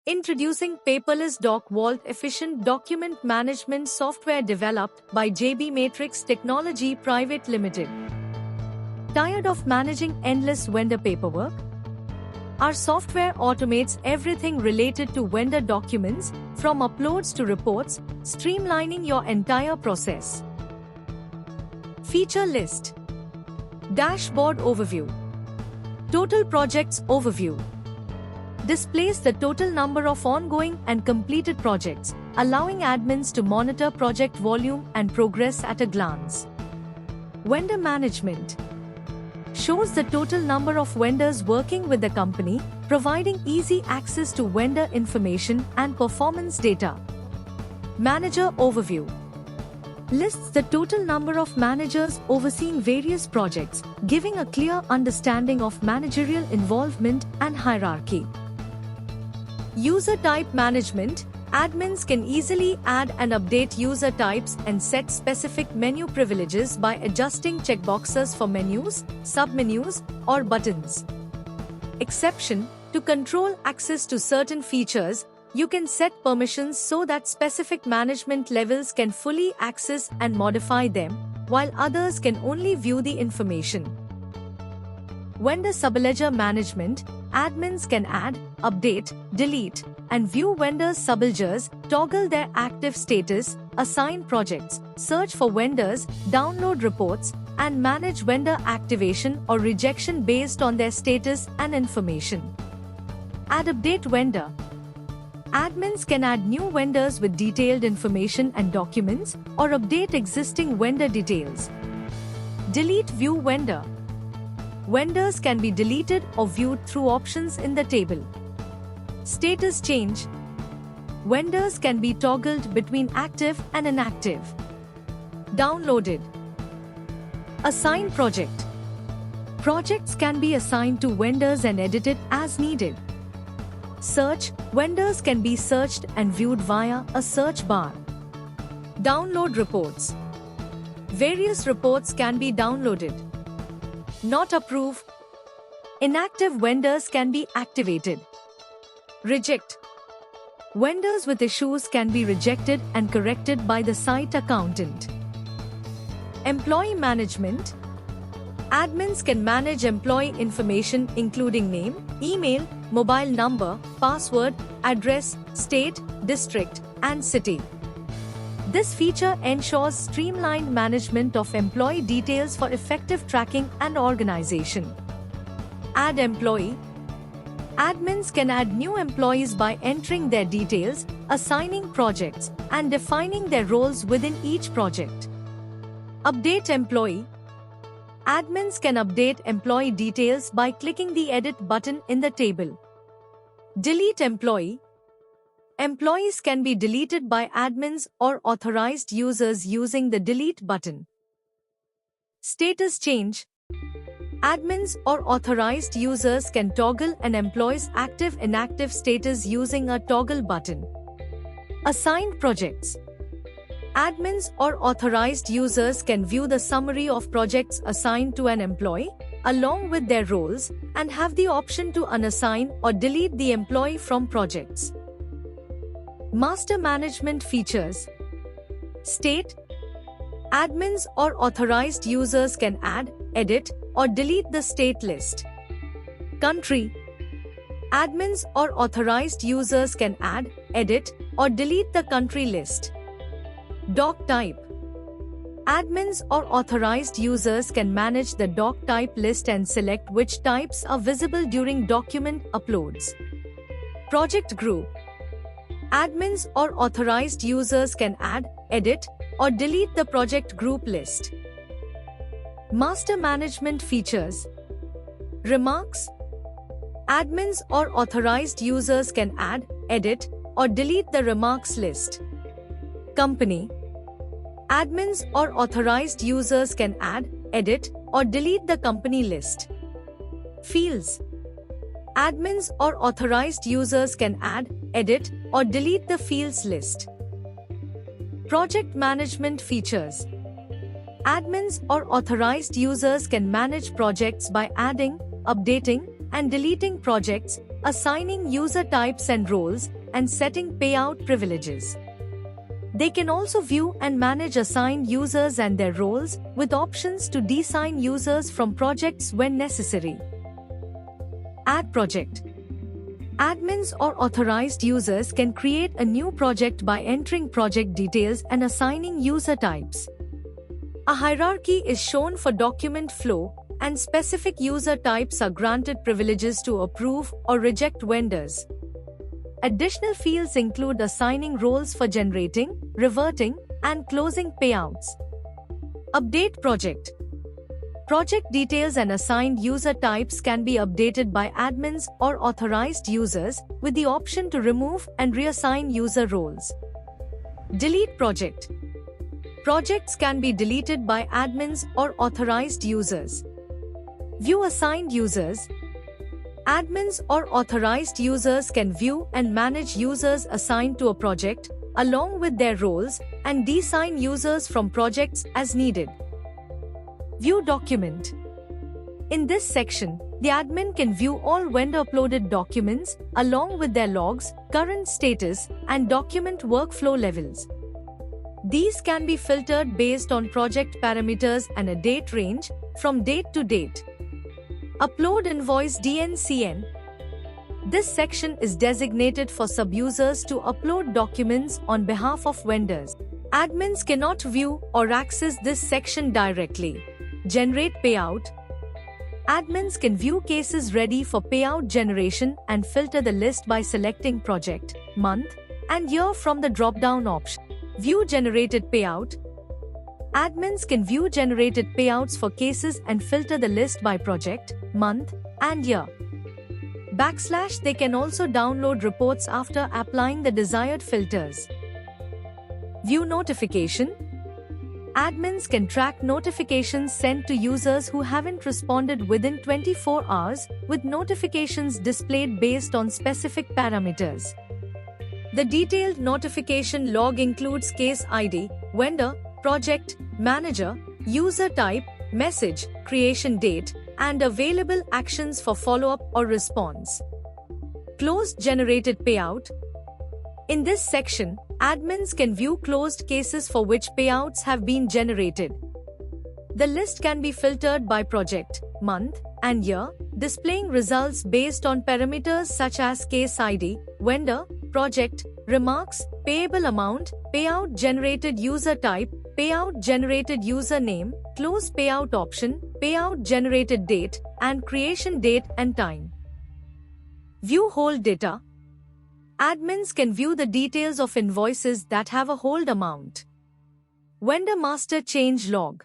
Introducing paperless Doc Vault, efficient document management software developed by JB Matrix Technology Private Limited. Tired of managing endless vendor paperwork? Our software automates everything related to vendor documents, from uploads to reports, streamlining your entire process. Feature list. Dashboard overview. Total projects overview. Displays the total number of ongoing and completed projects, allowing admins to monitor project volume and progress at a glance. Vendor management. Shows the total number of vendors working with the company, providing easy access to vendor information and performance data. Manager overview. Lists the total number of managers overseeing various projects, giving a clear understanding of managerial involvement and hierarchy. User type management. Admins can easily add and update user types and set specific menu privileges by adjusting checkboxes for menus, submenus, or buttons. Exception. To control access to certain features, you can set permissions so that specific management levels can fully access and modify them, while others can only view the information. Vendor subledger management. Admins can add, update, delete, and view vendors' subledgers, toggle their active status, assign projects, search for vendors, download reports, and manage vendor activation or rejection based on their status and information. Add update vendor. Admins can add new vendors with detailed information and documents, or update existing vendor details. Delete view vendor. Vendors can be deleted or viewed through options in the table. Status change. Vendors can be toggled between active and inactive. Downloaded. Assign project. Projects can be assigned to vendors and edited as needed. Search. Vendors can be searched and viewed via a search bar. Download reports. Various reports can be downloaded. Not approve. Inactive vendors can be activated. Reject. Vendors with issues can be rejected and corrected by the site accountant. Employee management. Admins can manage employee information including name, email, mobile number, password, address, state, district, and city. This feature ensures streamlined management of employee details for effective tracking and organization. Add employee. Admins can add new employees by entering their details, assigning projects, and defining their roles within each project. Update employee. Admins can update employee details by clicking the Edit button in the table. Delete employee. Employees can be deleted by admins or authorized users using the Delete button. Status change. Admins or authorized users can toggle an employee's active-inactive status using a toggle button. Assigned projects. Admins or authorized users can view the summary of projects assigned to an employee, along with their roles, and have the option to unassign or delete the employee from projects. Master management features. State. Admins or authorized users can add, edit, or delete the state list. Country. Admins or authorized users can add, edit, or delete the country list. Doc type. Admins or authorized users can manage the doc type list and select which types are visible during document uploads. Project group. Admins or authorized users can add, edit, or delete the project group list. Master management features. Remarks. Admins or authorized users can add, edit, or delete the remarks list. Company. Admins or authorized users can add, edit, or delete the company list. Fields. Admins or authorized users can add, edit, or delete the fields list. Project management features. Admins or authorized users can manage projects by adding, updating, and deleting projects, assigning user types and roles, and setting payout privileges. They can also view and manage assigned users and their roles, with options to deassign users from projects when necessary. Add project. Admins or authorized users can create a new project by entering project details and assigning user types. A hierarchy is shown for document flow, and specific user types are granted privileges to approve or reject vendors. Additional fields include assigning roles for generating, reverting, and closing payouts. Update project. Project details and assigned user types can be updated by admins or authorized users, with the option to remove and reassign user roles. Delete project. Projects can be deleted by admins or authorized users. View assigned users. Admins or authorized users can view and manage users assigned to a project, along with their roles, and deassign users from projects as needed. View document. In this section, the admin can view all vendor-uploaded documents, along with their logs, current status, and document workflow levels. These can be filtered based on project parameters and a date range, from date to date. Upload invoice DNCN. This section is designated for sub-users to upload documents on behalf of vendors. Admins cannot view or access this section directly. Generate payout. Admins can view cases ready for payout generation and filter the list by selecting project, month, and year from the drop-down option. View generated payout. Admins can view generated payouts for cases and filter the list by project, month, and year. They can also download reports after applying the desired filters. View notification. Admins can track notifications sent to users who haven't responded within 24 hours, with notifications displayed based on specific parameters. The detailed notification log includes case ID, vendor, project, manager, user type, message, creation date, and available actions for follow-up or response. Closed generated payout. In this section, admins can view closed cases for which payouts have been generated. The list can be filtered by project, month, and year, displaying results based on parameters such as case ID, vendor, project, remarks, payable amount, payout generated user type, payout generated username, close payout option, payout generated date, and creation date and time. View hold data. Admins can view the details of invoices that have a hold amount. Vendor master change log.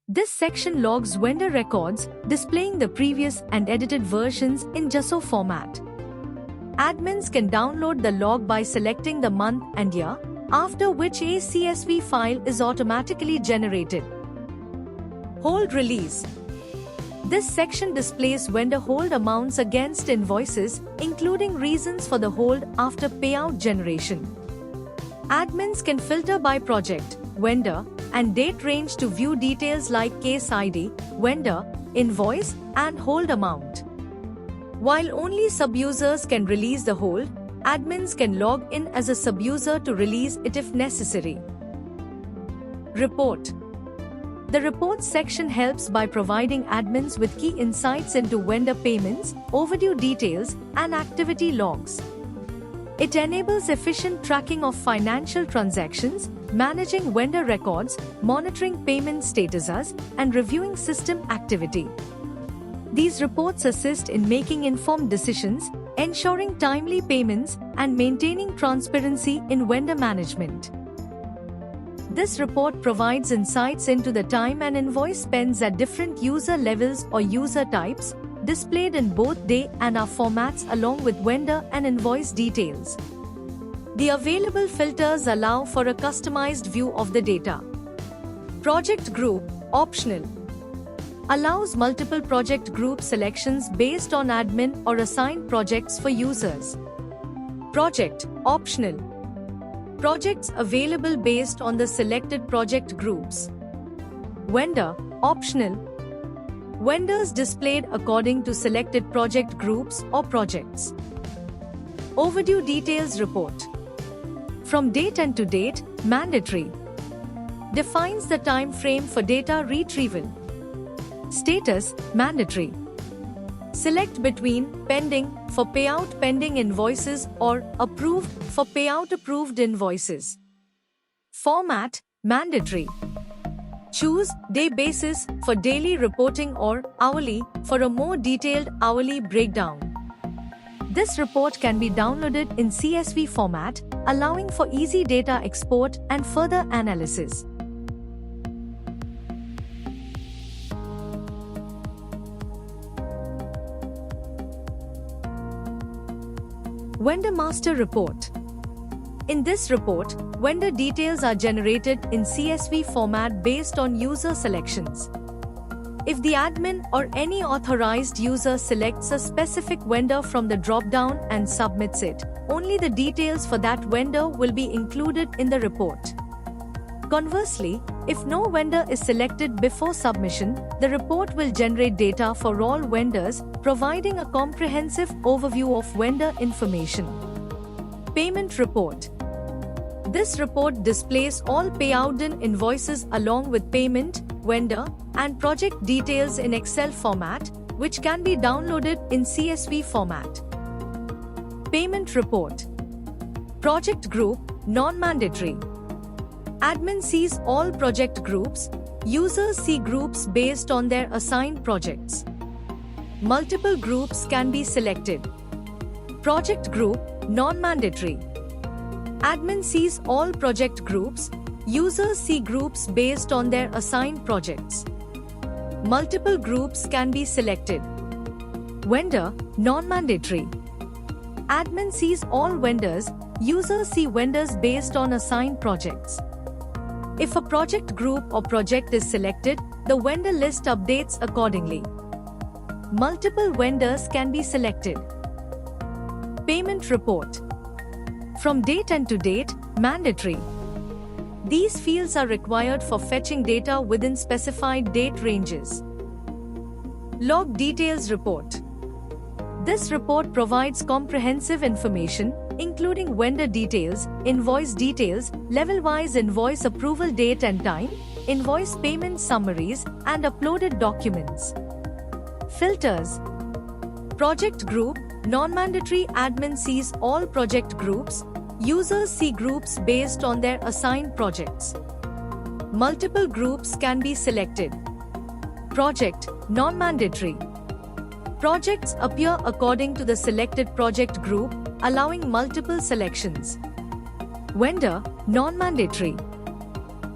This section logs vendor records, displaying the previous and edited versions in JSON format. Admins can download the log by selecting the month and year, after which a CSV file is automatically generated. Hold release. This section displays vendor hold amounts against invoices, including reasons for the hold after payout generation. Admins can filter by project, vendor, and date range to view details like case ID, vendor, invoice, and hold amount. While only sub-users can release the hold, admins can log in as a sub-user to release it if necessary. Report. The Reports section helps by providing admins with key insights into vendor payments, overdue details, and activity logs. It enables efficient tracking of financial transactions, managing vendor records, monitoring payment statuses, and reviewing system activity. These reports assist in making informed decisions, ensuring timely payments, and maintaining transparency in vendor management. This report provides insights into the time and invoice spends at different user levels or user types, displayed in both day and hour formats along with vendor and invoice details. The available filters allow for a customized view of the data. Project group, optional. Allows multiple project group selections based on admin or assigned projects for users. Project, optional. Projects available based on the selected project groups. Vendor, optional. Vendors displayed according to selected project groups or projects. Overdue details report. From date and to date, mandatory. Defines the time frame for data retrieval. Status, mandatory. Select between pending for payout pending invoices or approved for payout approved invoices. Format, mandatory. Choose day basis for daily reporting or hourly for a more detailed hourly breakdown. This report can be downloaded in CSV format, allowing for easy data export and further analysis. Vendor Master Report. In this report, vendor details are generated in CSV format based on user selections. If the admin or any authorized user selects a specific vendor from the drop-down and submits it, only the details for that vendor will be included in the report. Conversely, if no vendor is selected before submission, the report will generate data for all vendors, providing a comprehensive overview of vendor information. Payment Report. This report displays all payout-in invoices along with payment, vendor, and project details in Excel format, which can be downloaded in CSV format. Payment Report. Project Group, non-mandatory. Admin sees all project groups, users see groups based on their assigned projects. Multiple groups can be selected. Project Group, non-mandatory. Admin sees all project groups, users see groups based on their assigned projects. Multiple groups can be selected. Vendor, non-mandatory. Admin sees all vendors, users see vendors based on assigned projects. If a project group or project is selected, the vendor list updates accordingly. Multiple vendors can be selected. Payment Report. From date and to date, mandatory. These fields are required for fetching data within specified date ranges. Log Details Report. This report provides comprehensive information, including vendor details, invoice details, level-wise invoice approval date and time, invoice payment summaries, and uploaded documents. Filters. Project Group, non-mandatory. Admin sees all project groups, users see groups based on their assigned projects. Multiple groups can be selected. Project, non-mandatory. Projects appear according to the selected project group, allowing multiple selections. Vendor, non-mandatory.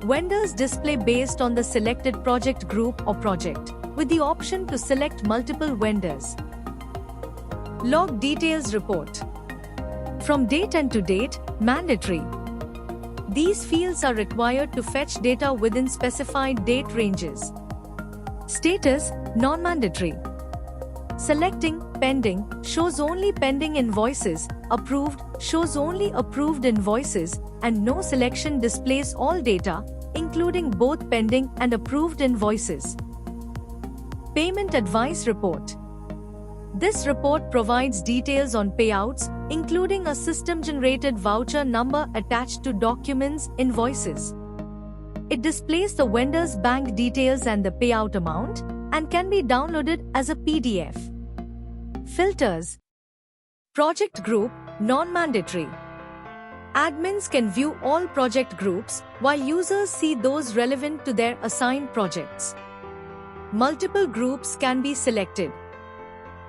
Vendors display based on the selected project group or project, with the option to select multiple vendors. Log Details Report. From date and to date, mandatory. These fields are required to fetch data within specified date ranges. Status, non-mandatory. Selecting pending shows only pending invoices, approved shows only approved invoices, and no selection displays all data, including both pending and approved invoices. Payment Advice Report. This report provides details on payouts, including a system-generated voucher number attached to documents, invoices. It displays the vendor's bank details and the payout amount, and can be downloaded as a PDF. Filters. Project Group, non-mandatory. Admins can view all project groups, while users see those relevant to their assigned projects. Multiple groups can be selected.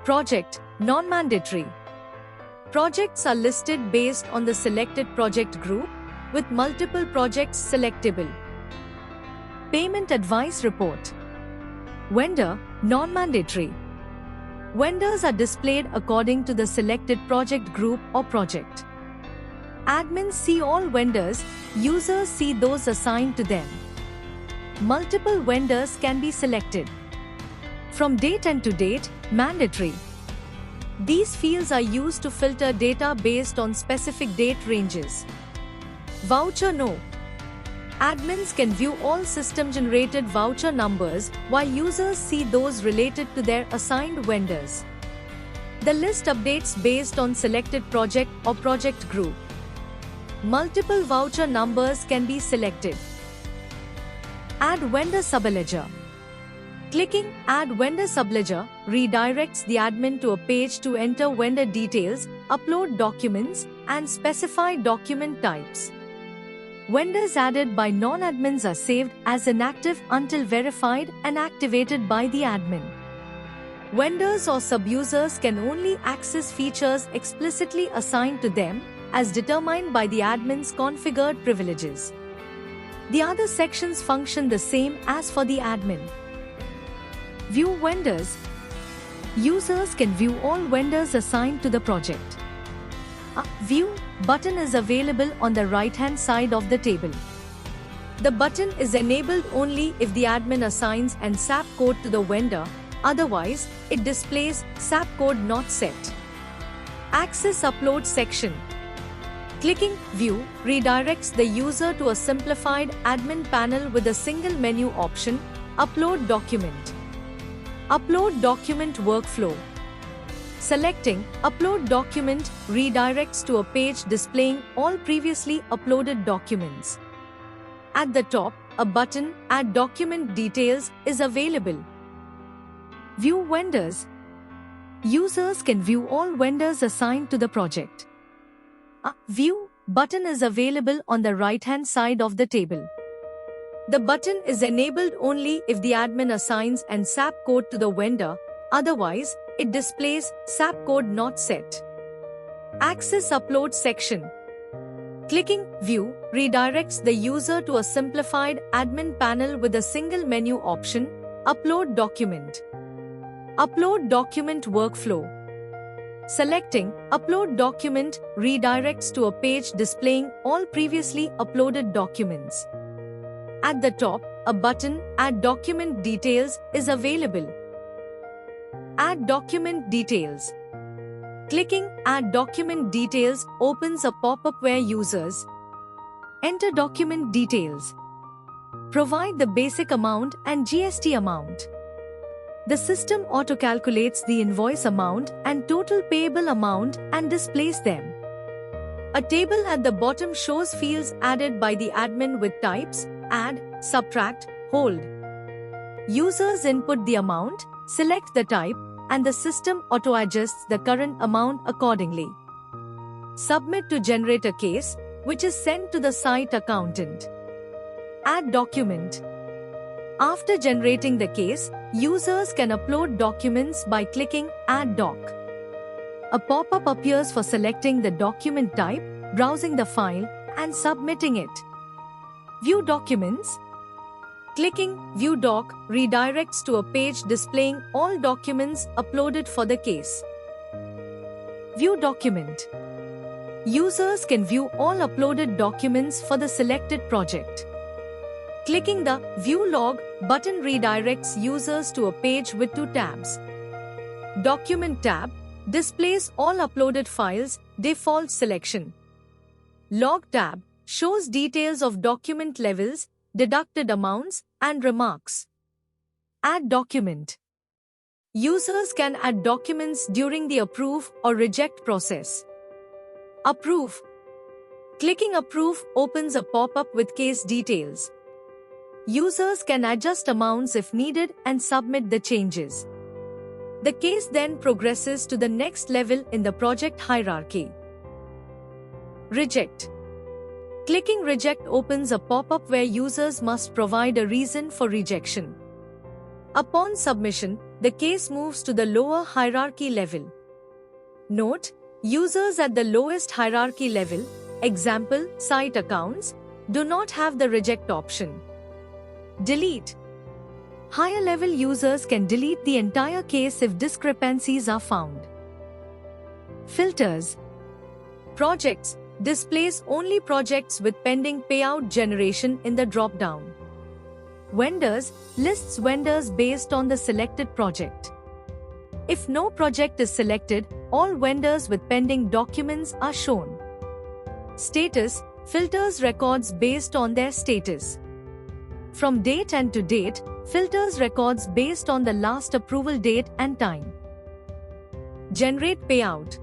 Project, non-mandatory. Projects are listed based on the selected project group, with multiple projects selectable. Payment Advice Report. Vendor, non-mandatory. Vendors are displayed according to the selected project group or project. Admins see all vendors, users see those assigned to them. Multiple vendors can be selected. From date and to date, mandatory. These fields are used to filter data based on specific date ranges. Voucher No. Admins can view all system-generated voucher numbers, while users see those related to their assigned vendors. The list updates based on selected project or project group. Multiple voucher numbers can be selected. Add vendor subledger. Clicking Add Vendor Subledger redirects the admin to a page to enter vendor details, upload documents, and specify document types. Vendors added by non-admins are saved as inactive until verified and activated by the admin. Vendors or sub-users can only access features explicitly assigned to them, as determined by the admin's configured privileges. The other sections function the same as for the admin. View vendors. Users can view all vendors assigned to the project. A View button is available on the right-hand side of the table. The button is enabled only if the admin assigns an SAP code to the vendor, otherwise, it displays SAP code not set. Access Upload section. Clicking View redirects the user to a simplified admin panel with a single menu option, Upload Document. Upload Document Workflow. Selecting Upload Document redirects to a page displaying all previously uploaded documents. At the top, a button, Add Document Details, is available. View vendors. Users can view all vendors assigned to the project. A View button is available on the right-hand side of the table. The button is enabled only if the admin assigns an SAP code to the vendor, otherwise, it displays SAP code not set. Access Upload section. Clicking View redirects the user to a simplified admin panel with a single menu option, Upload Document. Upload Document Workflow. Selecting Upload Document redirects to a page displaying all previously uploaded documents. At the top, a button, Add Document Details, is available. Add Document Details. Clicking Add Document Details opens a pop-up where users enter document details, provide the basic amount and GST amount. The system auto-calculates the invoice amount and total payable amount and displays them. A table at the bottom shows fields added by the admin with types, add, subtract, hold. Users input the amount, select the type, and the system auto-adjusts the current amount accordingly. Submit to generate a case, which is sent to the site accountant. Add document. After generating the case, users can upload documents by clicking Add Doc. A pop-up appears for selecting the document type, browsing the file, and submitting it. View documents. Clicking View Doc redirects to a page displaying all documents uploaded for the case. View document. Users can view all uploaded documents for the selected project. Clicking the View Log button redirects users to a page with two tabs. Document tab displays all uploaded files, default selection. Log tab shows details of document levels, deducted amounts, and remarks. Add document. Users can add documents during the approve or reject process. Approve. Clicking Approve opens a pop-up with case details. Users can adjust amounts if needed and submit the changes. The case then progresses to the next level in the project hierarchy. Reject. Clicking Reject opens a pop-up where users must provide a reason for rejection. Upon submission, the case moves to the lower hierarchy level. Note, users at the lowest hierarchy level, example, site accounts, do not have the reject option. Delete. Higher level users can delete the entire case if discrepancies are found. Filters. Projects displays only projects with pending payout generation in the drop-down. Vendors lists vendors based on the selected project. If no project is selected, all vendors with pending documents are shown. Status filters records based on their status. From date and to date, filters records based on the last approval date and time. Generate payout.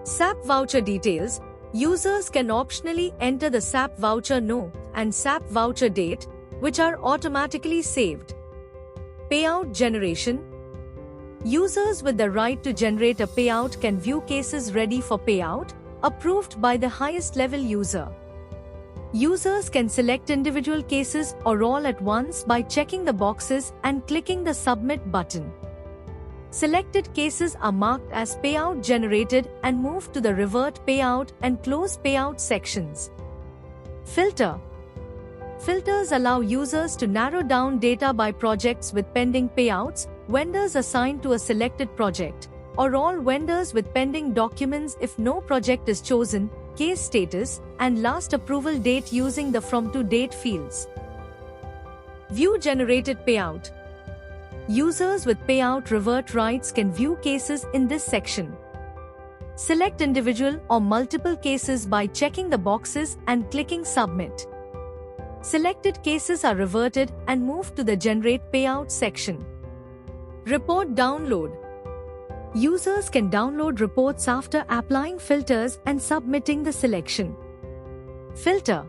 SAP voucher details. Users can optionally enter the SAP voucher no and SAP voucher date, which are automatically saved. Payout generation. Users with the right to generate a payout can view cases ready for payout, approved by the highest level user. Users can select individual cases or all at once by checking the boxes and clicking the Submit button. Selected cases are marked as payout generated and moved to the Revert Payout and Close Payout sections. Filter. Filters allow users to narrow down data by projects with pending payouts, vendors assigned to a selected project, or all vendors with pending documents if no project is chosen, case status, and last approval date using the From to Date fields. View generated payout. Users with payout revert rights can view cases in this section. Select individual or multiple cases by checking the boxes and clicking Submit. Selected cases are reverted and moved to the Generate Payout section. Report download. Users can download reports after applying filters and submitting the selection. Filter.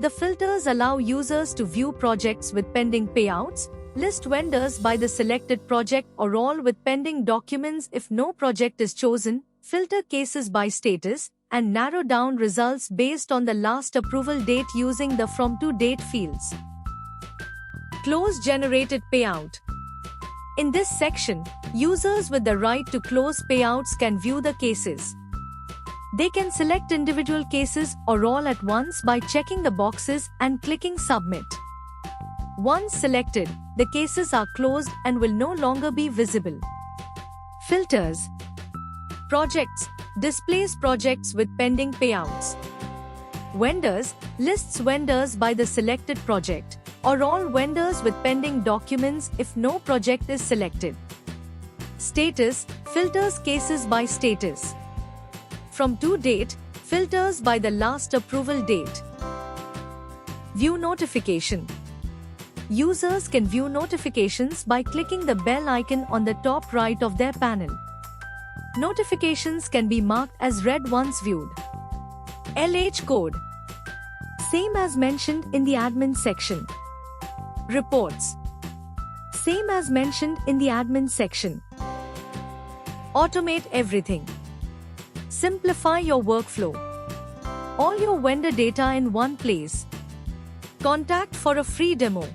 The filters allow users to view projects with pending payouts, list vendors by the selected project or all with pending documents if no project is chosen, filter cases by status, and narrow down results based on the last approval date using the From to Date fields. Close generated payout. In this section, users with the right to close payouts can view the cases. They can select individual cases or all at once by checking the boxes and clicking Submit. Once selected, the cases are closed and will no longer be visible. Filters. Projects. Displays projects with pending payouts. Vendors. Lists vendors by the selected project, or all vendors with pending documents if no project is selected. Status. Filters cases by status. From to date, filters by the last approval date. View notification. Users can view notifications by clicking the bell icon on the top right of their panel. Notifications can be marked as read once viewed. LH code. Same as mentioned in the admin section. Reports. Same as mentioned in the admin section. Automate everything. Simplify your workflow. All your vendor data in one place. Contact for a free demo.